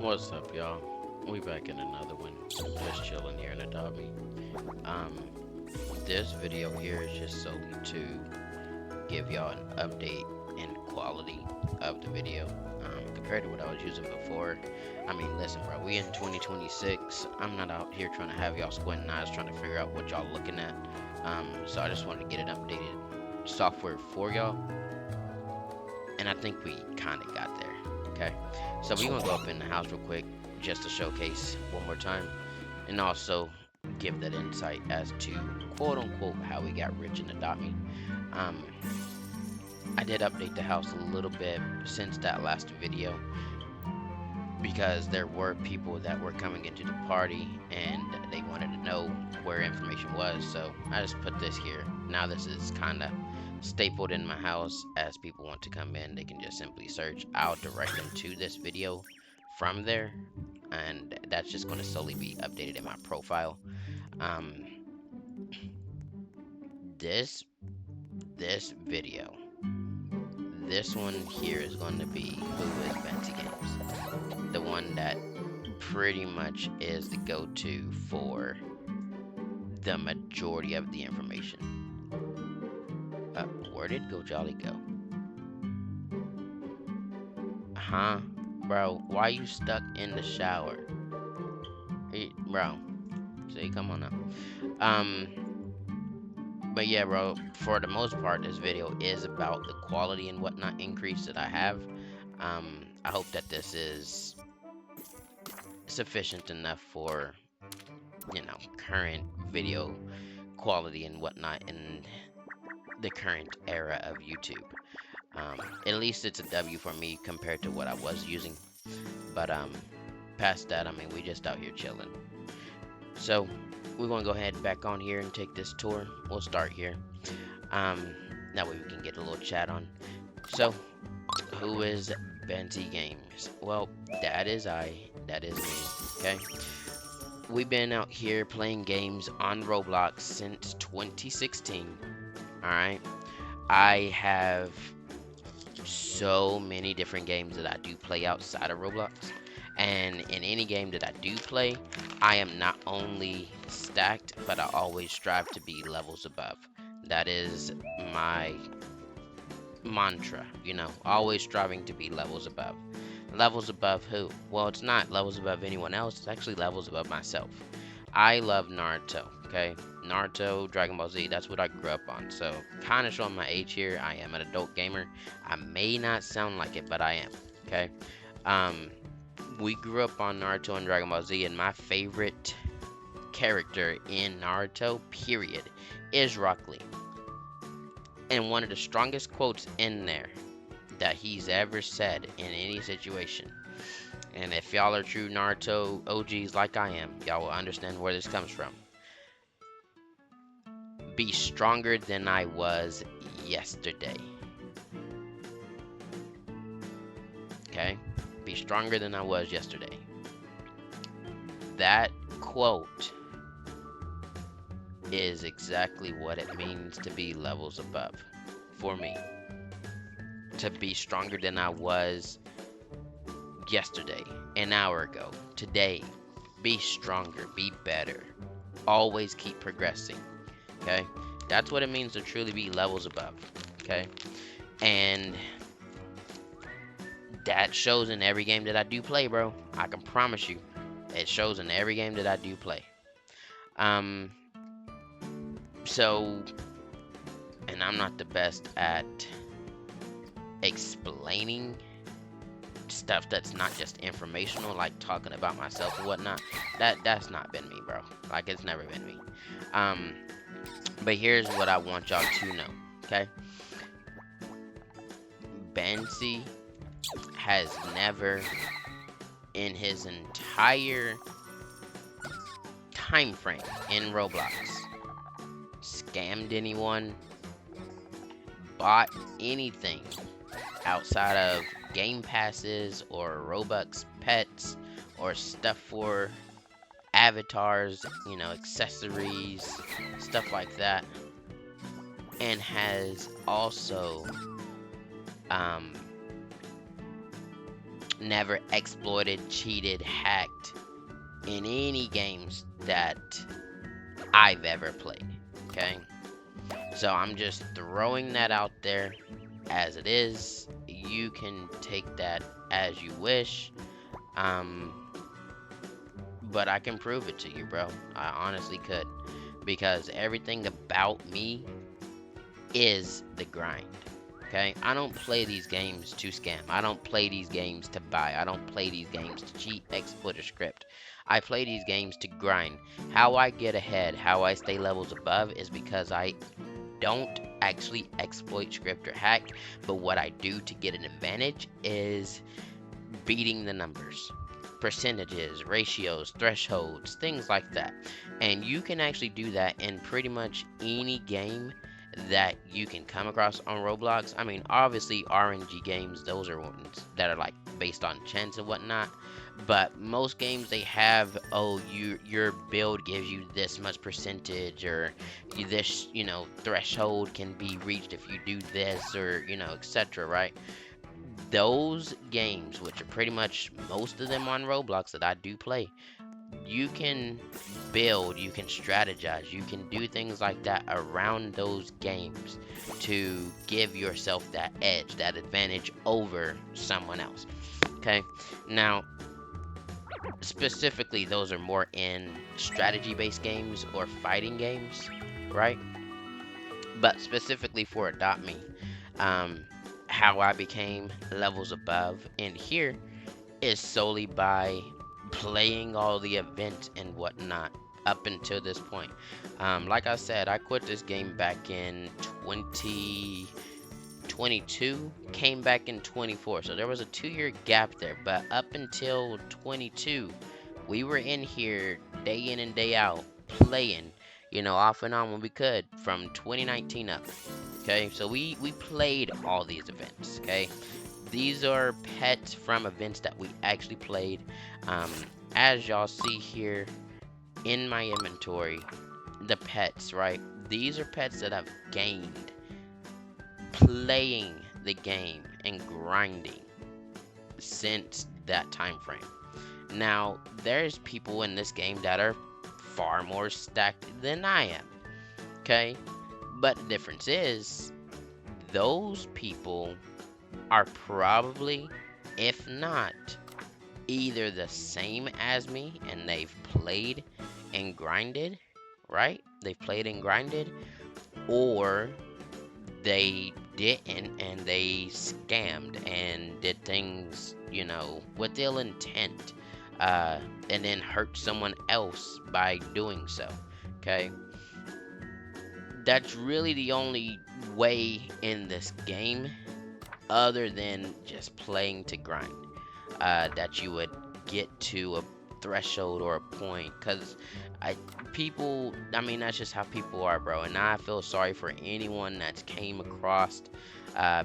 What's up, y'all? We back in another one. Just chilling here in Adobe. Um, this video here is just solely to give y'all an update in quality of the video compared to what I was using before. I mean, listen, bro, we in 2026. I'm not out here trying to have y'all squinting eyes trying to figure out what y'all looking at. So I just wanted to get an updated software for y'all, and I think we kind of got there. Okay, so we're gonna go up in the house real quick just to showcase one more time, and also give that insight as to quote unquote how we got rich in Adopt Me. Um, I did update the house a little bit since that last video because there were people that were coming into the party and they wanted to know where information was. So I just put this here. Now this is kind of stapled in my house. As people want to come in, they can just simply search. I'll direct them to this video from there, and that's just going to solely be updated in my profile. Um, this this video, this one here is going to be Who is BandsiiGames, the one that pretty much is the go-to for the majority of the information. Where did Go Jolly go? Huh? Bro, why you stuck in the shower? Hey, bro, see, come on now. But yeah, bro, for the most part, this video is about the quality and whatnot increase that I have. I hope that this is sufficient enough for, current video quality and whatnot in the current era of YouTube. At least it's a W for me compared to what I was using. But past that, I mean, we just out here chilling. So we're gonna go ahead back on here and take this tour. We'll start here. That way we can get a little chat on. So, who is BandsiiGames? Well, that is I. That is me. Okay. We've been out here playing games on Roblox since 2016. All right. I have so many different games that I do play outside of Roblox, and in any game that I do play, I am not only stacked, but I always strive to be levels above. That is my mantra, always striving to be levels above. Levels above who? Well, it's not levels above anyone else, it's actually levels above myself. I love Naruto, okay? Naruto, Dragon Ball Z, that's what I grew up on. So, kind of showing my age here. I am an adult gamer. I may not sound like it, but I am, okay? We grew up on Naruto and Dragon Ball Z, and my favorite character in Naruto, period, is Rock Lee. And one of the strongest quotes in there that he's ever said in any situation, and if y'all are true Naruto OGs like I am, y'all will understand where this comes from. Be stronger than I was yesterday. Okay? Be stronger than I was yesterday. That quote is exactly what it means to be levels above for me. To be stronger than I was yesterday, an hour ago, today. Be stronger, be better. Always keep progressing. Okay? That's what it means to truly be levels above. Okay? And that shows in every game that I do play, bro. I can promise you. It shows in every game that I do play. So, and I'm not the best at explaining stuff that's not just informational, like talking about myself or whatnot. That's not been me, bro. Like, it's never been me. But here's what I want y'all to know, okay? Bansi has never, in his entire time frame in Roblox, scammed anyone, bought anything outside of game passes or Robux pets or stuff for avatars, accessories, stuff like that. And has also never exploited, cheated, hacked in any games that I've ever played. Okay? So I'm just throwing that out there as it is. You can take that as you wish. Um, but I can prove it to you, bro. I honestly could. Because everything about me is the grind. Okay? I don't play these games to scam. I don't play these games to buy. I don't play these games to cheat, exploit, or script. I play these games to grind. How I get ahead, how I stay levels above is because I don't actually exploit, script, or hack. But what I do to get an advantage is beating the numbers, percentages, ratios, thresholds, things like that. And you can actually do that in pretty much any game that you can come across on Roblox. I mean, obviously RNG games, those are ones that are like based on chance and whatnot. But most games they have, oh, your build gives you this much percentage, or this, threshold can be reached if you do this, or etc. Right? Those games, which are pretty much most of them on Roblox that I do play, you can build, you can strategize, you can do things like that around those games to give yourself that edge, that advantage over someone else. Okay, now specifically, those are more in strategy based games or fighting games, right? But specifically for Adopt Me, um, how I became levels above in here is solely by playing all the events and whatnot up until this point. Like I said, I quit this game back in 2022, came back in 24. So there was a 2-year gap there. But up until 22, we were in here day in and day out playing, off and on when we could from 2019 up. Okay, so we played all these events. Okay, these are pets from events that we actually played. Um, as y'all see here in my inventory, the pets, right? These are pets that I've gained playing the game and grinding since that time frame. Now, there's people in this game that are far more stacked than I am, okay? But the difference is, those people are probably, if not, either the same as me and they've played and grinded, right? They've played and grinded, or they didn't and they scammed and did things, with ill intent, and then hurt someone else by doing so. Okay, that's really the only way in this game, other than just playing to grind, that you would get to a threshold or a point. Because I mean, that's just how people are, bro. And I feel sorry for anyone that's came across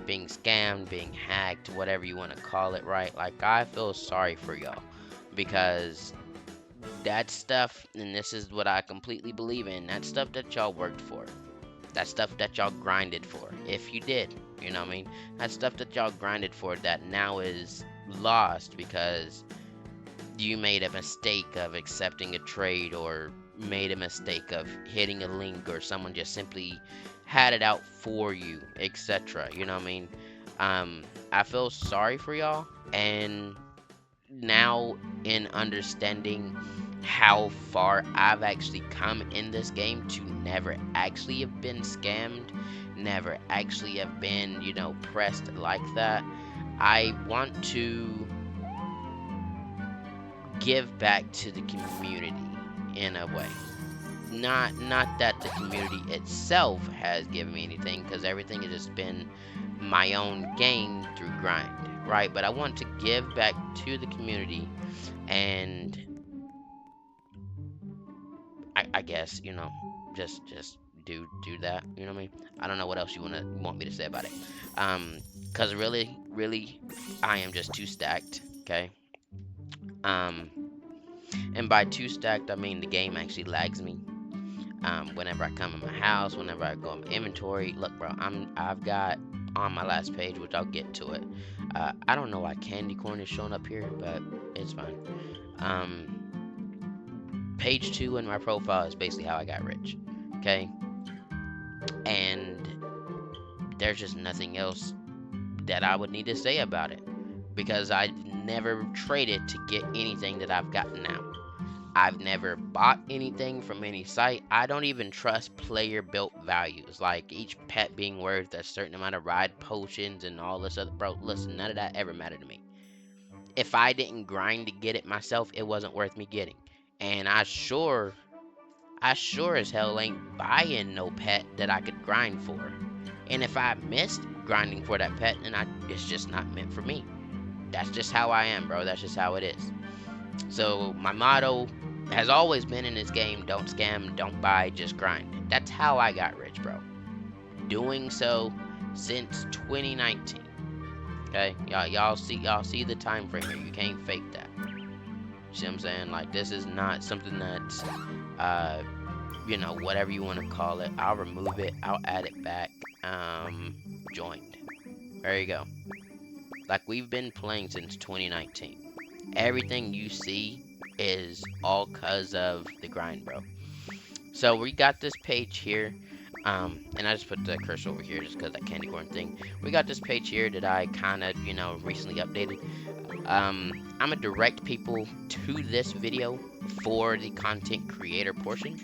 being scammed, being hacked, whatever you want to call it, right? Like, I feel sorry for y'all, because that stuff, and this is what I completely believe in, that stuff that y'all worked for, that stuff that y'all grinded for, if you did, you know what I mean? That stuff that y'all grinded for that now is lost because you made a mistake of accepting a trade, or made a mistake of hitting a link, or someone just simply had it out for you, etc. You know what I mean? I feel sorry for y'all, and now in understanding how far I've actually come in this game to never actually have been scammed, never actually have been, pressed like that, I want to give back to the community in a way. Not that the community itself has given me anything, because everything has just been my own gain through grind, right? But I want to give back to the community, and I guess, just do that, you know what I mean? I don't know what else you want me to say about it. Because really, I am just too stacked, okay? Um, and by too stacked, I mean the game actually lags me. Whenever I come in my house, whenever I go in my inventory, look, bro, I've got on my last page, which I'll get to it. I don't know why candy corn is showing up here, but it's fine. Page 2 in my profile is basically how I got rich. Okay, and there's just nothing else that I would need to say about it because I've never traded to get anything that I've gotten now. I've never bought anything from any site. I don't even trust player built values, like each pet being worth a certain amount of ride potions and all this other. Bro, listen, none of that ever mattered to me. If I didn't grind to get it myself, it wasn't worth me getting. And I sure as hell ain't buying no pet that I could grind for. And if I missed grinding for that pet, then it's just not meant for me. That's just how I am, bro. That's just how it is. So my motto has always been in this game: don't scam, don't buy, just grind. That's how I got rich, bro. Doing so since 2019. Okay, y'all see the time frame here. You can't fake that. See what I'm saying? Like, this is not something that's whatever you want to call it. I'll remove it. I'll add it back. Joined. There you go. Like, we've been playing since 2019. Everything you see is all cause of the grind, bro. So we got this page here. And I just put the cursor over here just because that candy corn thing. We got this page here that I kind of, recently updated. I'm gonna direct people to this video for the content creator portion,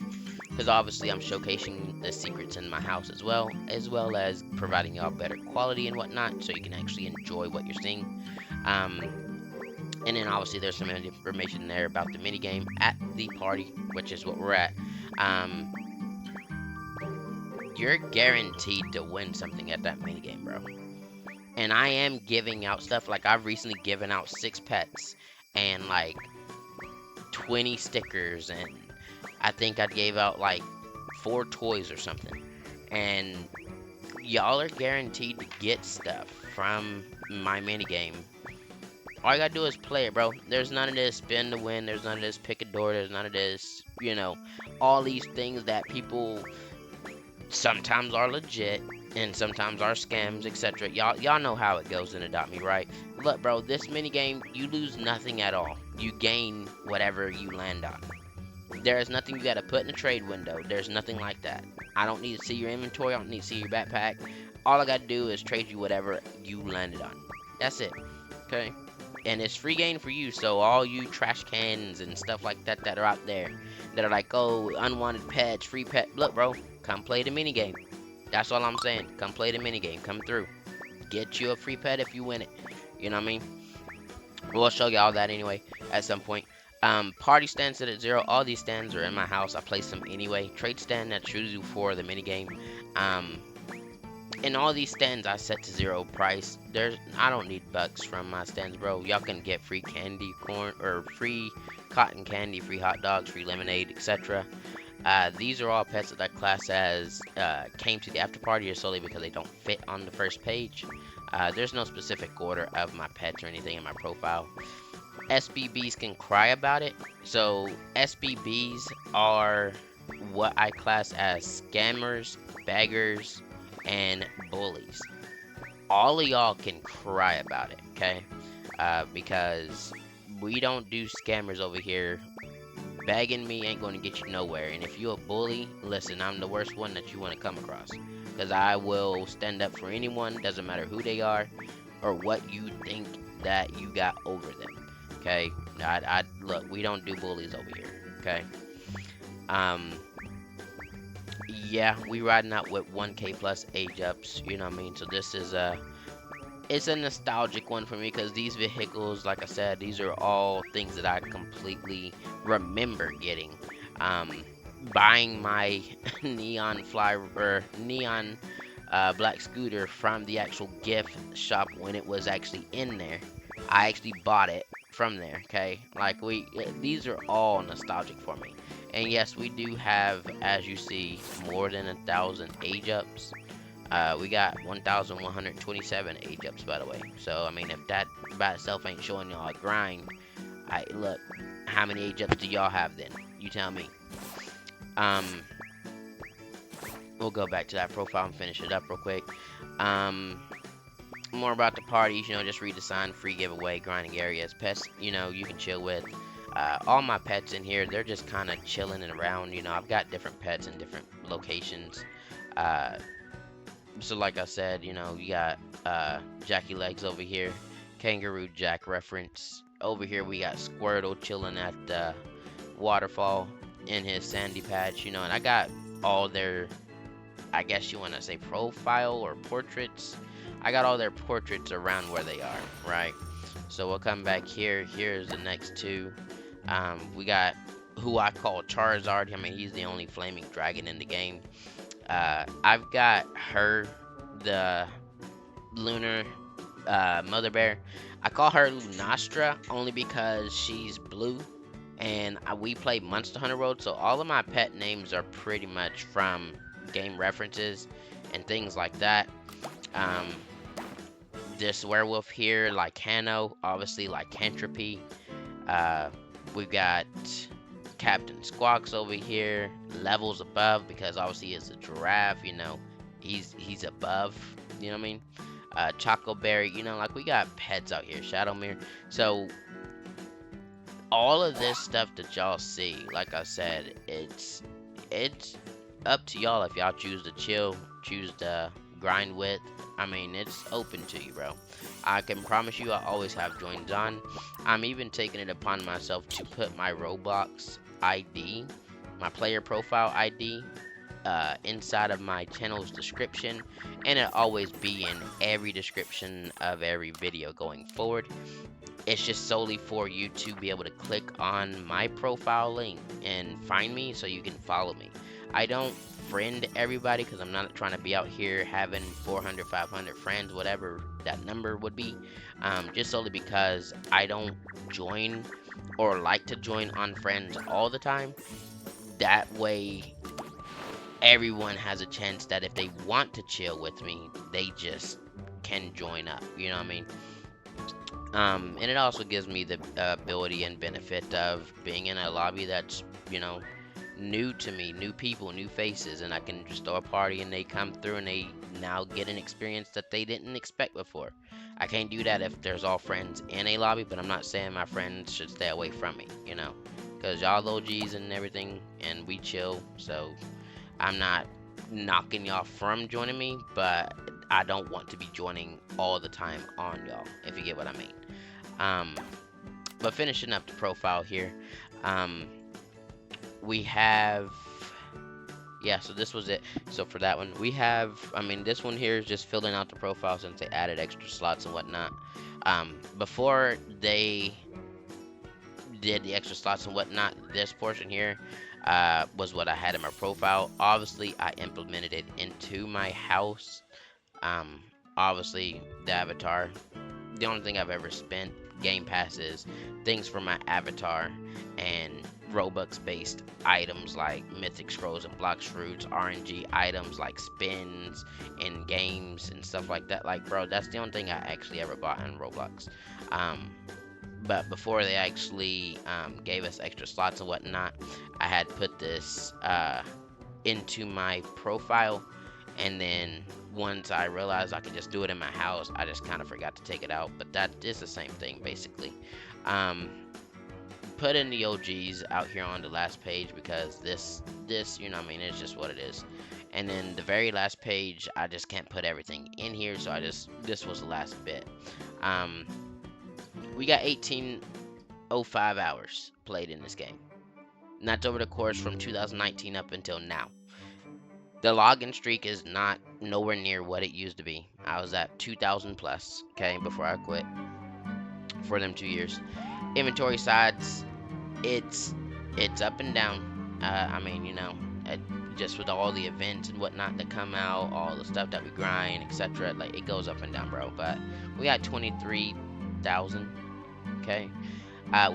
because obviously I'm showcasing the secrets in my house as well as providing y'all better quality and whatnot, so you can actually enjoy what you're seeing. And then obviously there's some information there about the minigame at the party, which is what we're at. You're guaranteed to win something at that minigame, bro. And I am giving out stuff. Like, I've recently given out 6 pets and like 20 stickers, and I think I gave out like 4 toys or something. And y'all are guaranteed to get stuff from my minigame. All you gotta do is play it, bro. There's none of this spin to win. There's none of this pick a door. There's none of this, all these things that people sometimes are legit and sometimes are scams, etc. Y'all know how it goes in Adopt Me, right? Look, bro, this minigame, you lose nothing at all. You gain whatever you land on. There is nothing you gotta put in a trade window. There's nothing like that. I don't need to see your inventory. I don't need to see your backpack. All I gotta do is trade you whatever you landed on. That's it. Okay? And it's free game for you, so all you trash cans and stuff like that that are out there that are like, oh, unwanted pets, free pet. Look, bro, come play the minigame. That's all I'm saying. Come play the minigame. Come through. Get you a free pet if you win it. You know what I mean? We'll show you all that anyway at some point. Party stand set at 0. All these stands are in my house. I place them anyway. Trade stand that's usually for the minigame. And all these stands I set to 0 price. I don't need bucks from my stands, bro. Y'all can get free candy corn or free cotton candy, free hot dogs, free lemonade, etc. These are all pets that I class as came to the after party just solely because they don't fit on the first page. There's no specific order of my pets or anything in my profile. SBBs can cry about it. So SBBs are what I class as scammers, beggars, and bullies. All of y'all can cry about it, okay? Because we don't do scammers over here. Begging me ain't going to get you nowhere. And if you a bully, listen, I'm the worst one that you want to come across. Because I will stand up for anyone, doesn't matter who they are or what you think that you got over them. Okay? Look, we don't do bullies over here. Okay? Yeah, we riding out with 1K plus age ups, you know what I mean? So this is it's a nostalgic one for me because these vehicles, like I said, these are all things that I completely remember getting. Buying my neon black scooter from the actual gift shop when it was actually in there. I actually bought it from there, okay? Like, these are all nostalgic for me. And yes, we do have, as you see, more than 1,000 age ups. We got 1,127 age ups, by the way. So, I mean, if that by itself ain't showing y'all a grind, look, how many age ups do y'all have then? You tell me. We'll go back to that profile and finish it up real quick. more about the parties, just read the sign, free giveaway, grinding areas, pets, you can chill with. All my pets in here, they're just kind of chilling and around. I've got different pets in different locations. Uh, so like I said, you got Jackie Legs over here, Kangaroo Jack reference. Over here we got Squirtle chilling at the waterfall in his sandy patch, and I got all their, I guess you want to say profile or portraits. I got all their portraits around where they are, right? So we'll come back here. Here's the next two. We got who I call Charizard. I mean, he's the only flaming dragon in the game. I've got her, the lunar mother bear. I call her Lunastra only because she's blue, and we play Monster Hunter World, so all of my pet names are pretty much from game references and things like that. Um, this werewolf here, Lycano, obviously Lycanthropy. Uh, we've got Captain Squawks over here, levels above because obviously it's a giraffe. He's above. You know what I mean? Chocoberry. We got pets out here. Shadowmere. So all of this stuff that y'all see, like I said, it's up to y'all if y'all choose to chill, choose to grind with. I mean, it's open to you, bro. I can promise you I always have joins on. I'm even taking it upon myself to put my Roblox ID, my player profile ID, inside of my channel's description, and it always be in every description of every video going forward. It's just solely for you to be able to click on my profile link and find me so you can follow me. I don't friend everybody because I'm not trying to be out here having 400, 500 friends, whatever that number would be. Just solely because I don't join or like to join on friends all the time. That way, everyone has a chance that if they want to chill with me, they just can join up. You know what I mean? And it also gives me the ability and benefit of being in a lobby that's, new to me, new people, new faces, and I can just throw a party and they come through and they now get an experience that they didn't expect before. I can't do that if there's all friends in a lobby, but I'm not saying my friends should stay away from me, because y'all OGs and everything, and we chill, so I'm not knocking y'all from joining me, but I don't want to be joining all the time on y'all, if you get what I mean. But finishing up the profile here, we have, yeah, so this was it. So for that one, we have, this one here is just filling out the profile since they added extra slots and whatnot. Before they did the extra slots and whatnot, this portion here was what I had in my profile. Obviously, I implemented it into my house. Obviously, the avatar. The only thing I've ever spent game passes, things for my avatar, and Robux based items like Mythic Scrolls and Blox Fruits, RNG items like spins and games and stuff like that. Like, bro, that's the only thing I actually ever bought in Roblox. But before they actually gave us extra slots and whatnot, I had put this into my profile, and then once I realized I could just do it in my house, I just kind of forgot to take it out. But that is the same thing basically. Put in the OGs out here on the last page because this it's just what it is. And then the very last page, I just can't put everything in here, so this was the last bit. We got 1805 hours played in this game, and that's over the course from 2019 up until now. The login streak is not nowhere near what it used to be. I was at 2,000 plus, okay, before I quit for them 2 years. Inventory sides, it's up and down. Just with all the events and whatnot that come out, all the stuff that we grind, etc. Like, it goes up and down, bro. But we got 23,000. Okay.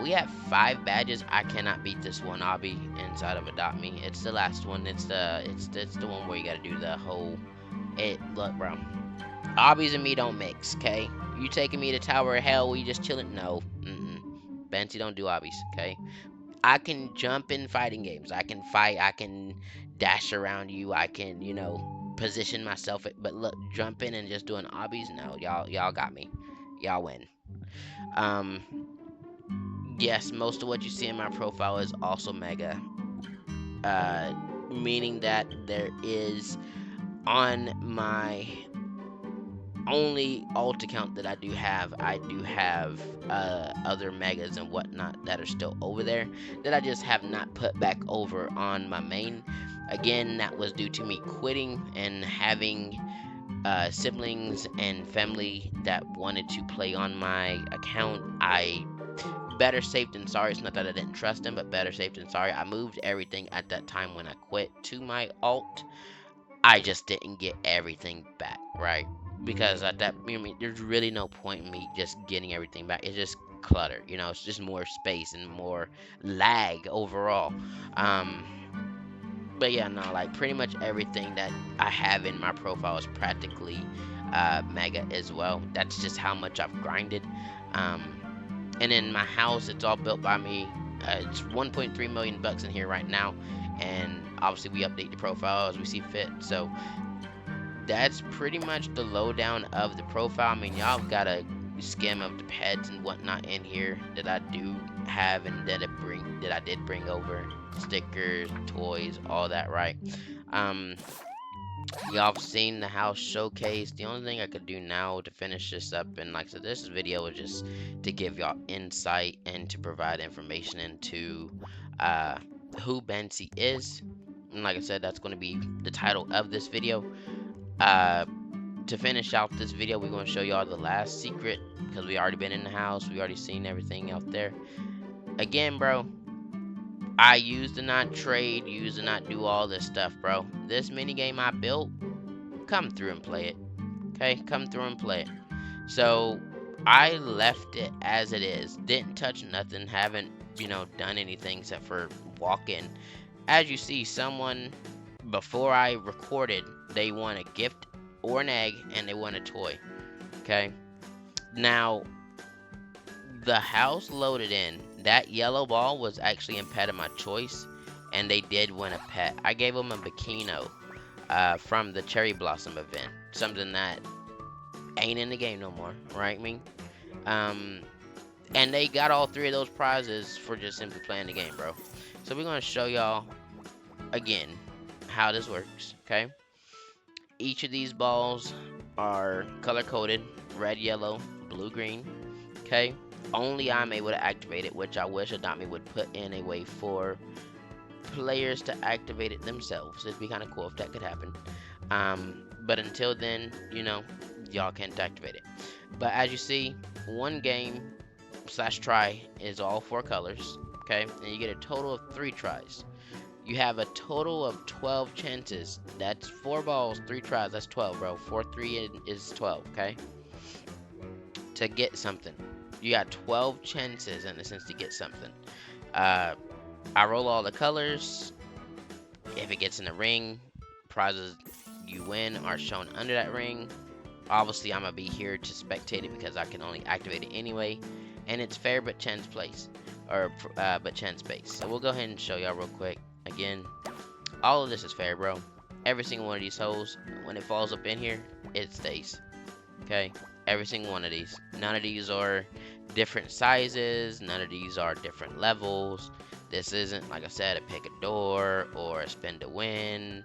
We have 5 badges. I cannot beat this one obby inside of Adopt Me. It's the last one. It's the one where you gotta do the whole. Look, bro. Obbies and me don't mix. Okay. You taking me to Tower of Hell? We just chilling? No. Bansi don't do obbies. Okay. I can jump in fighting games. I can fight. I can dash around you. I can, position myself. But look, jumping and just doing obbies, no, y'all got me. Y'all win. Um, yes, most of what you see in my profile is also mega. Uh, Meaning that there is on my only alt account that I do have other megas and whatnot that are still over there that I just have not put back over on my main. Again, that was due to me quitting and having siblings and family that wanted to play on my account. I better safe than sorry. It's not that I didn't trust them, but better safe than sorry. I moved everything at that time when I quit to my alt. I just didn't get everything back, right? Because at that, I mean, there's really no point in me just getting everything back. It's just clutter, it's just more space and more lag overall. Um, but yeah, no, like pretty much everything that I have in my profile is practically mega as well. That's just how much I've grinded. Um, and in my house, it's all built by me. It's 1.3 million bucks in here right now, and obviously we update the profile as we see fit. So that's pretty much the lowdown of the profile. I mean, y'all got a skim of the pets and whatnot in here that I do have and that I did bring over. Stickers, toys, all that, right? Um, Y'all have seen the house showcase. The only thing I could do now to finish this up, and like I said, this video is just to give y'all insight and to provide information into uh, who Bansi is. And like I said, that's going to be the title of this video. To finish out this video, we're going to show y'all the last secret because we already been in the house. We already seen everything out there. Again, bro, I used to not trade, used to not do all this stuff, bro. This mini game I built, come through and play it. Okay, come through and play it. So I left it as it is. Didn't touch nothing. Haven't, done anything except for walk in. As you see, someone before I recorded, they won a gift or an egg and they won a toy. Okay. Now the house loaded in. That yellow ball was actually a pet of my choice, and they did win a pet. I gave them a Bikino from the Cherry Blossom event, something that ain't in the game no more, right? And they got all three of those prizes for just simply playing the game, bro. So we're gonna show y'all again how this works. Okay. Each of these balls are color coded: red, yellow, blue, green. Okay. Only I'm able to activate it, which I wish Adopt Me would put in a way for players to activate it themselves. It'd be kind of cool if that could happen. But until then, y'all can't activate it. But as you see, one game / try is all 4 colors. Okay, and you get a total of 3 tries. You have a total of 12 chances. That's 4 balls, 3 tries. That's 12, bro. 4, 3 is 12. Okay, to get something. You got 12 chances in a sense to get something. I roll all the colors. If it gets in the ring, prizes you win are shown under that ring. Obviously, I'm gonna be here to spectate it because I can only activate it anyway, and it's fair but chance place, but chance base. So we'll go ahead and show y'all real quick. Again, all of this is fair, bro. Every single one of these holes, when it falls up in here, it stays. Okay, every single one of these. None of these are different sizes. None of these are different levels. This isn't, like I said, a pick a door or a spin to win.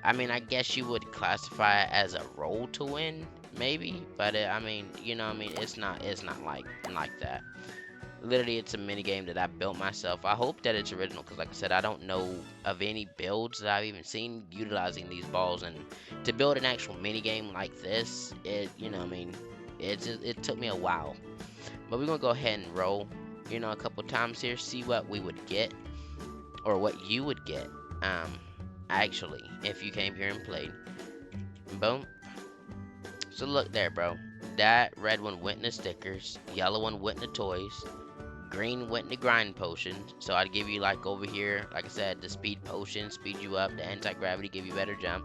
I mean, I guess you would classify it as a roll to win, maybe. But it's not like that. Literally, it's a mini game that I built myself. I hope that it's original because, like I said, I don't know of any builds that I've even seen utilizing these balls. And to build an actual mini game like this, it took me a while. But we're gonna go ahead and roll, a couple times here, see what we would get, or what you would get. Actually, if you came here and played. Boom. So look there, bro. That red one went in the stickers, yellow one went in the toys, green went in the grind potion. So I'd give you, like over here, like I said, the speed potion, speed you up, the anti-gravity, give you better jump.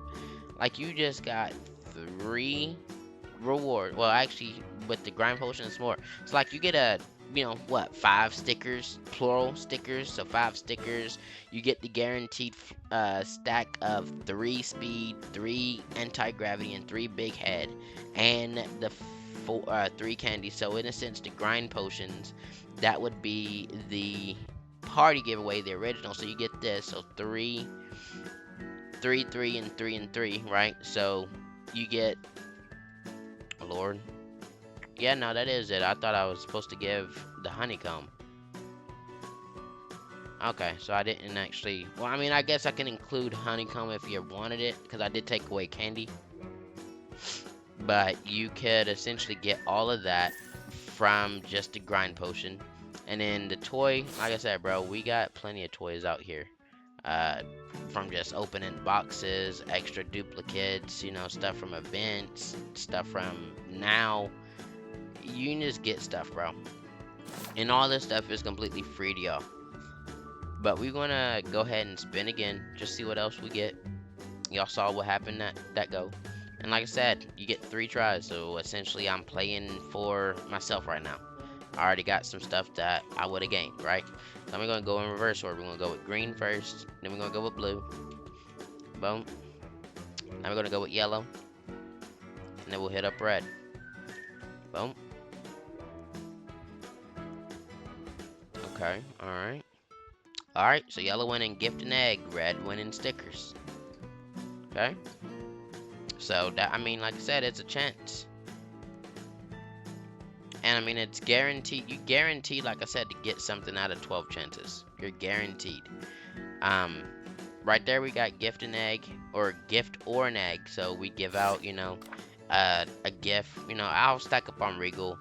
Like, you just got 3 reward. Well, actually, with the grind potion, it's more. It's like you get a you know what, 5 stickers, plural stickers, so 5 stickers. You get the guaranteed stack of 3 speed, 3 anti-gravity, and 3 big head, and the 3 candy. So in a sense, the grind potions, that would be the party giveaway, the original. So you get this, so 3, 3, 3, and 3 and 3, right? So you get, oh Lord, yeah, no, that is it. I thought I was supposed to give the honeycomb. Okay, so I didn't actually. Well, I mean, I guess I can include honeycomb if you wanted it, because I did take away candy. But you could essentially get all of that from just a grind potion. And then the toy, like I said, bro, we got plenty of toys out here. From just opening boxes, extra duplicates, you know, stuff from events, stuff from now. You can just get stuff, bro. And all this stuff is completely free to y'all. But we're gonna go ahead and spin again, just see what else we get. Y'all saw what happened that go. And like I said, you get 3 tries, so essentially I'm playing for myself right now. I already got some stuff that I would have gained, right? So I'm gonna go in reverse order. We're gonna go with green first, then we're gonna go with blue. Boom. Now we're gonna go with yellow, and then we'll hit up red. Boom. Okay, alright. Alright, so yellow winning gift and egg, red winning stickers. Okay? So, that, I mean, like I said, it's a chance. And, I mean, it's guaranteed. You guaranteed, like I said, to get something out of 12 chances. You're guaranteed. Right there, we got gift and egg, or gift or an egg. So, we give out, you know, a gift. You know, I'll stack up on Regal.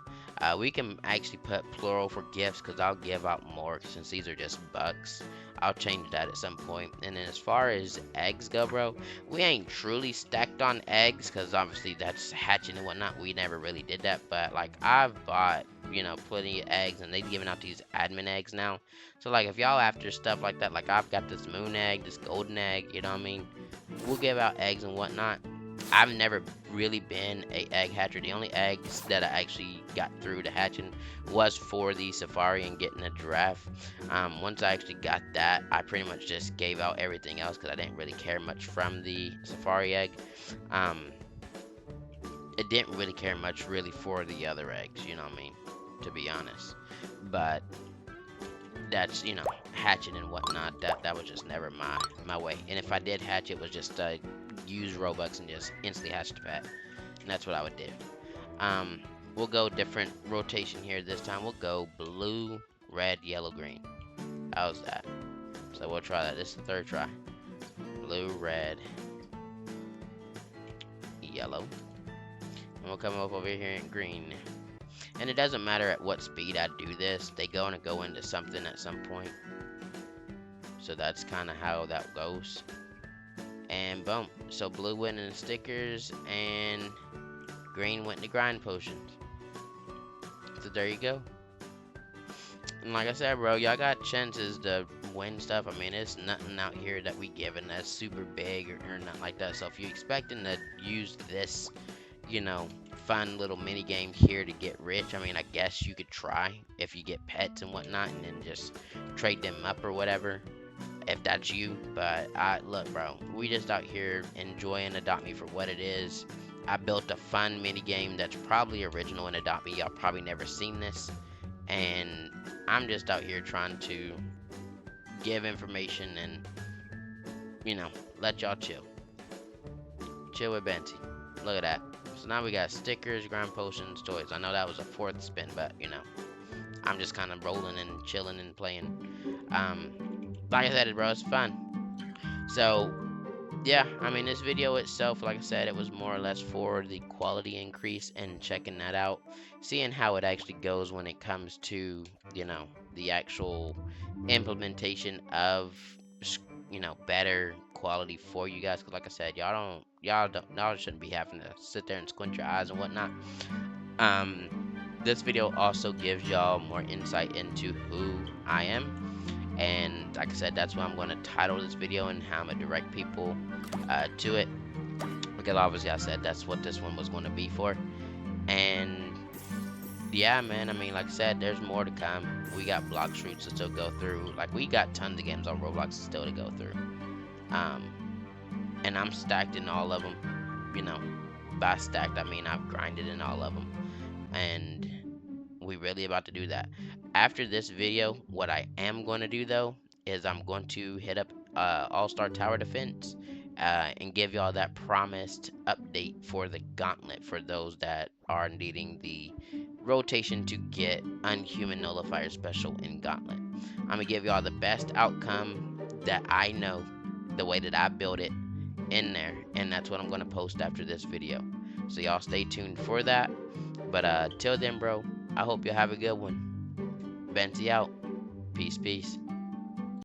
We can actually put plural for gifts, because I'll give out more since these are just bucks. I'll change that at some point. And then as far as eggs go, bro, we ain't truly stacked on eggs, because obviously that's hatching and whatnot. We never really did that. But like, I've bought, you know, plenty of eggs, and they've given out these admin eggs now. So like, if y'all after stuff like that, like I've got this moon egg, this golden egg, you know what I mean? We'll give out eggs and whatnot. I've never really been a egg hatcher. The only eggs that I actually got through to hatching was for the safari and getting a giraffe. Once I actually got that, I pretty much just gave out everything else, because I didn't really care much from the safari egg. It didn't really care much really for the other eggs, you know what I mean, to be honest. But that's, you know, hatching and whatnot, that was just never my way. And if I did hatch, it was just use Robux and just instantly hatch the pet, and that's what I would do. We'll go different rotation here this time. We'll go blue, red, yellow, green. How's that? So we'll try that. This is the 3rd try. Blue, red, yellow, and we'll come up over here in green. And it doesn't matter at what speed I do this, they gonna go into something at some point. So that's kind of how that goes. And boom. So blue went in the stickers, and green went in the grind potions. So there you go. And like I said, bro, y'all got chances to win stuff. I mean, it's nothing out here that we giving that's super big or nothing like that. So if you're expecting to use this, you know, fun little mini game here to get rich, I mean, I guess you could try if you get pets and whatnot, and then just trade them up or whatever, if that's you. But look, bro, we just out here enjoying Adopt Me for what it is. I built a fun mini game that's probably original in Adopt Me. Y'all probably never seen this, and I'm just out here trying to give information and, you know, let y'all chill with Bansi. Look at that. So now we got stickers, ground potions, toys. I know that was a 4th spin, but you know, I'm just kind of rolling and chilling and playing. Like I said, bro, it's fun. So yeah, I mean, this video itself, like I said, it was more or less for the quality increase and checking that out, seeing how it actually goes when it comes to, you know, the actual implementation of, you know, better quality for you guys. Because like I said, y'all shouldn't be having to sit there and squint your eyes and whatnot. This video also gives y'all more insight into who I am. And like I said, that's why I'm going to title this video and how I'm going to direct people to it. Because obviously I said that's what this one was going to be for. And yeah, man. I mean, like I said, there's more to come. We got block streets to still go through. Like we got tons of games on Roblox still to go through. Um, and I'm stacked in all of them. You know, by stacked I mean I've grinded in all of them, and we really about to do that. After this video, what I am going to do though is I'm going to hit up All-Star Tower Defense and give y'all that promised update for the gauntlet for those that are needing the rotation to get Unhuman Nullifier special in gauntlet. I'm gonna give y'all the best outcome that I know, the way that I built it in there, and that's what I'm gonna post after this video. So y'all stay tuned for that. But till then, bro, I hope you have a good one. Bansi out. Peace, peace.